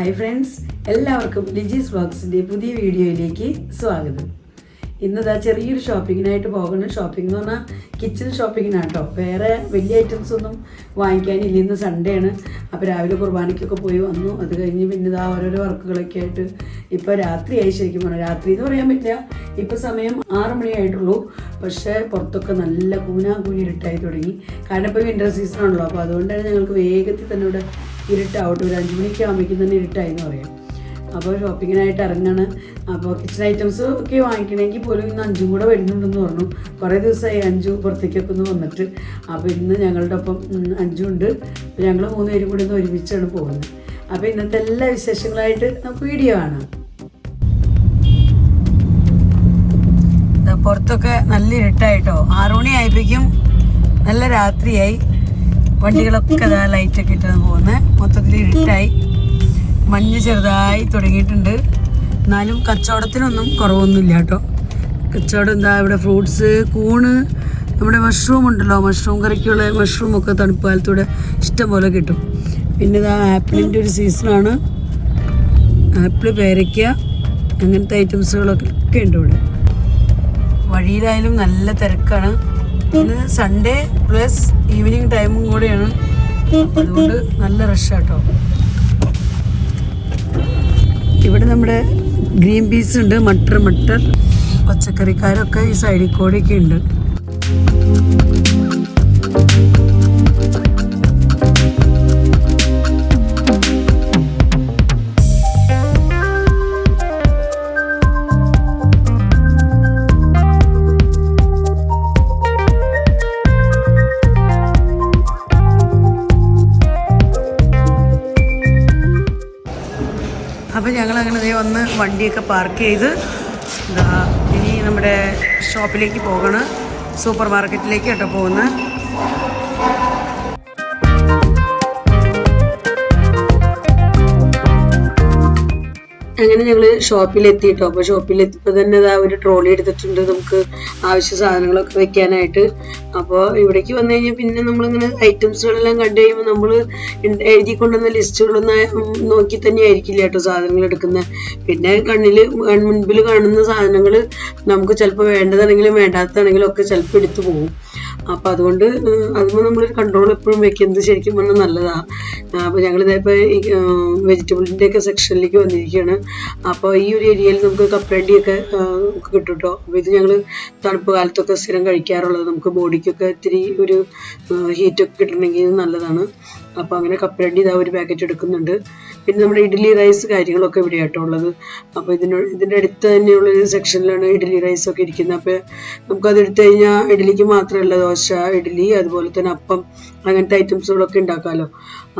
Hi friends, എല്ലാവർക്കും ലിജീസ് വ്ളോഗ്സിൻ്റെ പുതിയ വീഡിയോയിലേക്ക് സ്വാഗതം. ഇന്നതാ ചെറിയൊരു ഷോപ്പിങ്ങിനായിട്ട് പോകണം. ഷോപ്പിംഗ് എന്ന് പറഞ്ഞാൽ കിച്ചൺ ഷോപ്പിങ്ങിനാണ് കേട്ടോ. വേറെ വലിയ ഐറ്റംസ് ഒന്നും വാങ്ങിക്കാനില്ല. ഇന്ന് സൺഡേ ആണ്. അപ്പോൾ രാവിലെ കുർബാനയ്ക്കൊക്കെ പോയി വന്നു. അത് കഴിഞ്ഞ് പിന്നെ ഇതാ ഓരോരോ വർക്കുകളൊക്കെ ആയിട്ട് ഇപ്പോൾ രാത്രിയായി. ശരിക്കും പറഞ്ഞാൽ രാത്രി എന്ന് പറയാൻ പറ്റില്ല, ഇപ്പോൾ സമയം 6 മണിയായിട്ടുള്ളൂ. പക്ഷേ പുറത്തൊക്കെ നല്ല കൂനാകൂനി ഇരുട്ടായി തുടങ്ങി. കാരണം ഇപ്പോൾ വിൻ്റർ സീസണാണല്ലോ. അപ്പോൾ അതുകൊണ്ടാണ് ഞങ്ങൾക്ക് വേഗത്തിൽ തന്നെ ഇവിടെ ഇരുട്ടാവട്ടെ. ഒരു 5 മണിക്ക് ആകുമ്പോഴേക്കും തന്നെ ഇരുട്ടായി എന്ന് പറയാം. അപ്പോൾ ഷോപ്പിങ്ങിനായിട്ട് ഇറങ്ങാണ്. അപ്പോൾ കിച്ചൺ ഐറ്റംസ് ഒക്കെ വാങ്ങിക്കണമെങ്കിൽ പോലും ഇന്ന് അഞ്ചും കൂടെ വരുന്നുണ്ടെന്ന് പറഞ്ഞു. കുറേ ദിവസമായി അഞ്ചു പുറത്തേക്കൊക്കെ ഒന്ന് വന്നിട്ട്. അപ്പോൾ ഇന്ന് ഞങ്ങളുടെ ഒപ്പം അഞ്ചുണ്ട്. അപ്പോൾ ഞങ്ങൾ 3 പേരും കൂടി ഒന്ന് ഒരുമിച്ചാണ് പോകുന്നത്. അപ്പോൾ ഇന്നത്തെ എല്ലാ വിശേഷങ്ങളായിട്ട് നമുക്ക് വീഡിയോ കാണാം. പുറത്തൊക്കെ നല്ല ഇരുട്ടായിട്ടോ. 6 മണി ആയപ്പോഴേക്കും നല്ല രാത്രിയായി. വണ്ടികളൊക്കെ അതാ ലൈറ്റൊക്കെ ഇട്ടാണ് പോകുന്നത്. മൊത്തത്തിൽ ഇരുട്ടായി. മഞ്ഞ് ചെറുതായി തുടങ്ങിയിട്ടുണ്ട്. എന്നാലും കച്ചവടത്തിനൊന്നും കുറവൊന്നുമില്ല കേട്ടോ. കച്ചവടം എന്താ, ഇവിടെ ഫ്രൂട്ട്സ്, കൂണ്, നമ്മുടെ മഷ്റൂം ഉണ്ടല്ലോ, മഷ്റൂം കറിക്കുള്ള മഷ്റൂമൊക്കെ തണുപ്പ് കാലത്തൂടെ ഇഷ്ടം പോലെ കിട്ടും. പിന്നെ ഇതാ ആപ്പിളിൻ്റെ ഒരു സീസണാണ്. ആപ്പിൾ, പേരയ്ക്ക, അങ്ങനത്തെ ഐറ്റംസുകളൊക്കെ ഉണ്ട് ഇവിടെ. വഴിയിലായാലും നല്ല തിരക്കാണ്. ഇന്ന് സൺഡേ പ്ലസ് ഈവനിങ് ടൈമും കൂടെയാണ്. അതുകൊണ്ട് നല്ല റഷാട്ടോ. ഇവിടെ നമ്മുടെ ഗ്രീൻ പീസ് ഉണ്ട്, മട്ടർ പച്ചക്കറിക്കാരൊക്കെ ഈ സൈഡിൽ കൂടെയൊക്കെ ഉണ്ട്. അപ്പോൾ ഞങ്ങളങ്ങനെ വന്ന് വണ്ടിയൊക്കെ പാർക്ക് ചെയ്ത് ഇനി നമ്മുടെ ഷോപ്പിലേക്ക് പോകണം. സൂപ്പർ മാർക്കറ്റിലേക്ക് കേട്ടോ പോകുന്നത്. അങ്ങനെ ഞങ്ങൾ ഷോപ്പിലെത്തി കേട്ടോ. അപ്പോൾ ഷോപ്പിലെത്തിയപ്പോൾ തന്നെ ഇതാ ഒരു ട്രോളി എടുത്തിട്ടുണ്ട് നമുക്ക് ആവശ്യ സാധനങ്ങളൊക്കെ വെക്കാനായിട്ട്. അപ്പോൾ ഇവിടേക്ക് വന്നു കഴിഞ്ഞാൽ പിന്നെ നമ്മളിങ്ങനെ ഐറ്റംസുകളെല്ലാം കണ്ടു കഴിയുമ്പോൾ നമ്മൾ എഴുതി കൊണ്ടുവന്ന ലിസ്റ്റുകളൊന്നും നോക്കി തന്നെ ആയിരിക്കില്ല കേട്ടോ സാധനങ്ങൾ എടുക്കുന്നത്. പിന്നെ മുൻപിൽ കാണുന്ന സാധനങ്ങൾ നമുക്ക് ചിലപ്പോൾ വേണ്ടതാണെങ്കിലും വേണ്ടാത്തതാണെങ്കിലും ഒക്കെ ചിലപ്പോൾ എടുത്തു പോകും. അപ്പോൾ അതുകൊണ്ട് അതുമ്പോൾ നമ്മളൊരു കൺട്രോൾ എപ്പോഴും വെക്കുന്നത് ശരിക്കും പറഞ്ഞാൽ നല്ലതാണ്. അപ്പോൾ ഞങ്ങളിതിപ്പോൾ ഈ വെജിറ്റബിളിൻ്റെയൊക്കെ സെക്ഷനിലേക്ക് വന്നിരിക്കുകയാണ്. അപ്പോൾ ഈ ഒരു ഏരിയയിൽ നമുക്ക് കപ്പലണ്ടിയൊക്കെ കിട്ടും കേട്ടോ. അപ്പോൾ ഇത് ഞങ്ങൾ തണുപ്പ് കാലത്തൊക്കെ സ്ഥിരം കഴിക്കാറുള്ളത്. നമുക്ക് ബോഡിക്കൊക്കെ ഇത്തിരി ഒരു ഹീറ്റൊക്കെ കിട്ടണമെങ്കിൽ നല്ലതാണ്. അപ്പോൾ അങ്ങനെ കപ്പലണ്ടി ഇതാ ഒരു പാക്കറ്റ് എടുക്കുന്നുണ്ട്. പിന്നെ നമ്മുടെ ഇഡ്ഡലി റൈസ് കാര്യങ്ങളൊക്കെ ഇവിടെ ആട്ടോ ഉള്ളത്. അപ്പോൾ ഇതിൻ്റെ അടുത്ത് തന്നെയുള്ളൊരു സെക്ഷനിലാണ് ഇഡ്ഡലി റൈസൊക്കെ ഇരിക്കുന്നത്. അപ്പോൾ നമുക്കത് എടുത്തു കഴിഞ്ഞാൽ ഇഡ്ഡലിക്ക് മാത്രമല്ല, ദോശ, ഇഡ്ഡലി, അതുപോലെ തന്നെ അപ്പം, അങ്ങനത്തെ ഐറ്റംസുകളൊക്കെ ഉണ്ടാക്കാമല്ലോ.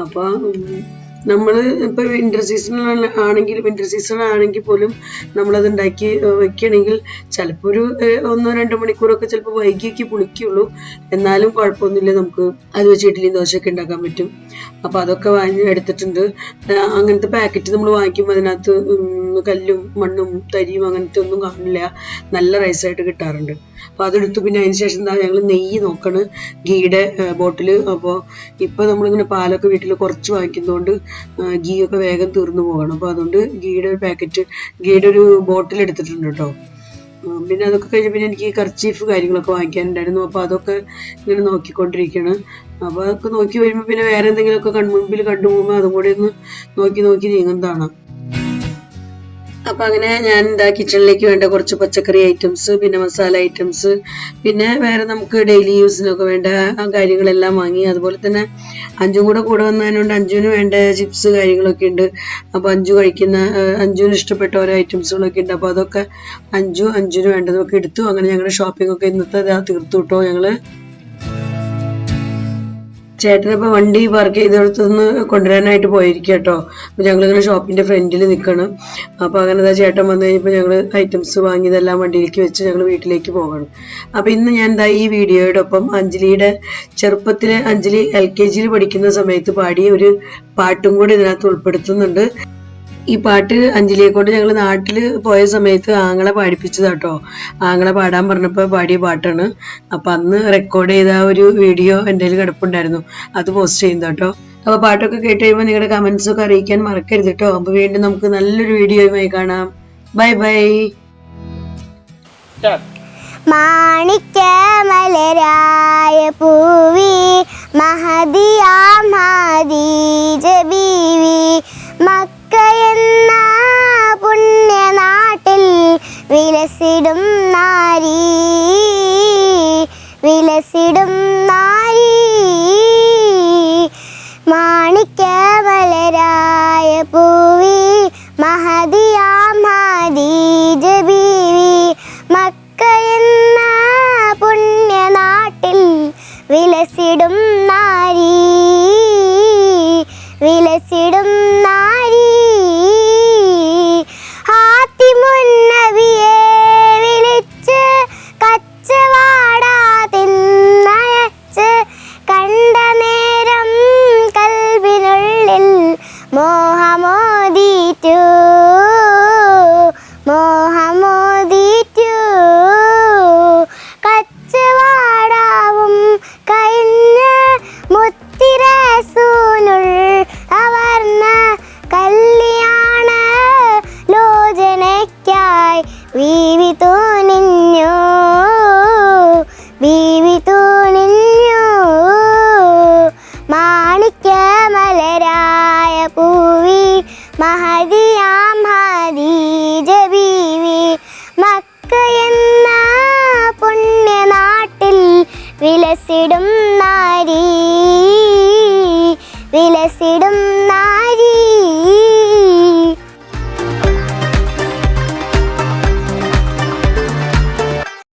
അപ്പോൾ നമ്മൾ ഇപ്പോൾ വിൻ്റർ സീസൺ ആണെങ്കിൽ പോലും നമ്മളത് ഉണ്ടാക്കി വെക്കുകയാണെങ്കിൽ ചിലപ്പോൾ ഒരു 1-2 മണിക്കൂറൊക്കെ ചിലപ്പോൾ വൈകിയൊക്കെ പുളിക്കുള്ളൂ. എന്നാലും കുഴപ്പമൊന്നുമില്ല, നമുക്ക് അത് വെച്ച് ഇഡ്ഡലിയും ദോശയൊക്കെ ഉണ്ടാക്കാൻ പറ്റും. അപ്പോൾ അതൊക്കെ എടുത്തിട്ടുണ്ട്. അങ്ങനത്തെ പാക്കറ്റ് നമ്മൾ വാങ്ങിക്കുമ്പോൾ അതിനകത്ത് കല്ലും മണ്ണും തരിയും അങ്ങനത്തെ ഒന്നും കാണില്ല. നല്ല റൈസായിട്ട് കിട്ടാറുണ്ട്. അപ്പോൾ അതെടുത്തു. പിന്നെ അതിന് ശേഷം എന്താ, ഞങ്ങൾ നെയ്യ് നോക്കണം, ഗീയുടെ ബോട്ടിൽ. അപ്പോൾ ഇപ്പോൾ നമ്മളിങ്ങനെ പാലൊക്കെ വീട്ടിൽ കുറച്ച് വാങ്ങിക്കുന്നതുകൊണ്ട് ഗീ ഒക്കെ വേഗം തീർന്നു പോകണം. അപ്പോൾ അതുകൊണ്ട് ഗീയുടെ ഒരു ബോട്ടിൽ എടുത്തിട്ടുണ്ട് കേട്ടോ. പിന്നെ അതൊക്കെ കഴിഞ്ഞ് പിന്നെ എനിക്ക് കർച്ചീഫ് കാര്യങ്ങളൊക്കെ വാങ്ങിക്കാനുണ്ടായിരുന്നു. അപ്പോൾ അതൊക്കെ ഇങ്ങനെ നോക്കിക്കൊണ്ടിരിക്കുകയാണ്. അപ്പോൾ അതൊക്കെ നോക്കി വരുമ്പോൾ പിന്നെ വേറെ എന്തെങ്കിലുമൊക്കെ കൺമുൻപിൽ കണ്ടുപോകുമ്പോൾ അതും കൂടി ഒന്ന് നോക്കി നീങ്ങുന്നതാണ്. അപ്പോൾ അങ്ങനെ ഞാൻ എന്താ കിച്ചണിലേക്ക് വേണ്ട കുറച്ച് പച്ചക്കറി ഐറ്റംസ്, പിന്നെ മസാല ഐറ്റംസ്, പിന്നെ വേറെ നമുക്ക് ഡെയിലി യൂസിനൊക്കെ വേണ്ട ആ കാര്യങ്ങളെല്ലാം വാങ്ങി. അതുപോലെ തന്നെ അഞ്ചും കൂടെ വന്നതിനുകൊണ്ട് അഞ്ചുവിന് വേണ്ട ചിപ്സ് കാര്യങ്ങളൊക്കെ ഉണ്ട്. അപ്പോൾ അഞ്ചുവിന് ഇഷ്ടപ്പെട്ട ഓരോ ഐറ്റംസുകളൊക്കെ ഉണ്ട്. അപ്പോൾ അതൊക്കെ അഞ്ചുവിന് വേണ്ടതൊക്കെ എടുത്തു. അങ്ങനെ ഞങ്ങളുടെ ഷോപ്പിംഗ് ഒക്കെ ഇന്നത്തെ തീർത്തു കേട്ടോ. ഞങ്ങൾ ചേട്ടനിപ്പോൾ വണ്ടി പാർക്ക് ചെയ്തെടുത്തുനിന്ന് കൊണ്ടുവരാനായിട്ട് പോയിരിക്കുക കേട്ടോ. അപ്പോൾ ഞങ്ങളിങ്ങനെ ഷോപ്പിൻ്റെ ഫ്രണ്ടിൽ നിൽക്കണം. അപ്പോൾ അങ്ങനെ ചേട്ടൻ വന്നു കഴിഞ്ഞപ്പോൾ ഞങ്ങൾ ഐറ്റംസ് വാങ്ങിയതെല്ലാം വണ്ടിയിലേക്ക് വെച്ച് ഞങ്ങൾ വീട്ടിലേക്ക് പോകണം. അപ്പോൾ ഇന്ന് ഞാൻ ഈ വീഡിയോയുടെ ഒപ്പം അഞ്ജലിയുടെ ചെറുപ്പത്തിൽ അഞ്ജലി LKG പഠിക്കുന്ന സമയത്ത് പാടിയ ഒരു പാട്ടും കൂടി ഇതിനകത്ത് ഉൾപ്പെടുത്തുന്നുണ്ട്. ഈ പാട്ട് അഞ്ജലിയെ കൊണ്ട് ഞങ്ങൾ നാട്ടിൽ പോയ സമയത്ത് ആങ്ങളെ പാടിപ്പിച്ചതാട്ടോ. ആങ്ങളെ പാടാൻ പറഞ്ഞപ്പോൾ പാടിയ പാട്ടാണ്. അപ്പം അന്ന് റെക്കോർഡ് ചെയ്ത ഒരു വീഡിയോ എൻ്റെ കയ്യിൽ കിടപ്പുണ്ടായിരുന്നു, അത് പോസ്റ്റ് ചെയ്യുന്നതാട്ടോ. അപ്പോൾ പാട്ടൊക്കെ കേട്ട് കഴിയുമ്പോൾ നിങ്ങളുടെ കമൻസ് ഒക്കെ അറിയിക്കാൻ മറക്കരുത് കേട്ടോ. അപ്പോൾ വീണ്ടും നമുക്ക് നല്ലൊരു വീഡിയോയുമായി കാണാം. Bye bye. മാണിക്യമലരായ പൂവി മഹദിയാം ഖദീജ ബീവി മക്ക എന്ന പുണ്യനാട്ടിൽ വിലസിടും നാരി മാണിക്യമലരായ പൂവി മഹദിയാം ഖദീജ ബീവി മക്ക എന്ന പുണ്യനാട്ടിൽ വിലസിടും നാരി ഹാത്തിമുൻ നബിയെ വിളിച്ച് കച്ചവാടാ തിന്നയച്ച് കണ്ട നേരം കൽബിനുള്ളിൽ മോഹമോദിറ്റു കച്ചവാടാവും കഴിഞ്ഞ് മുത്തിരസൂലുൾ അവർന്ന കല്യാണ ലോചനയ്ക്കായി ബീവി തുനിഞ്ഞു മാണിക്യമലരായ പൂവി മഹദിയാം ഖദീജ ബീവി മക്ക എന്ന പുണ്യനാട്ടിൽ വിലസിടും നാരി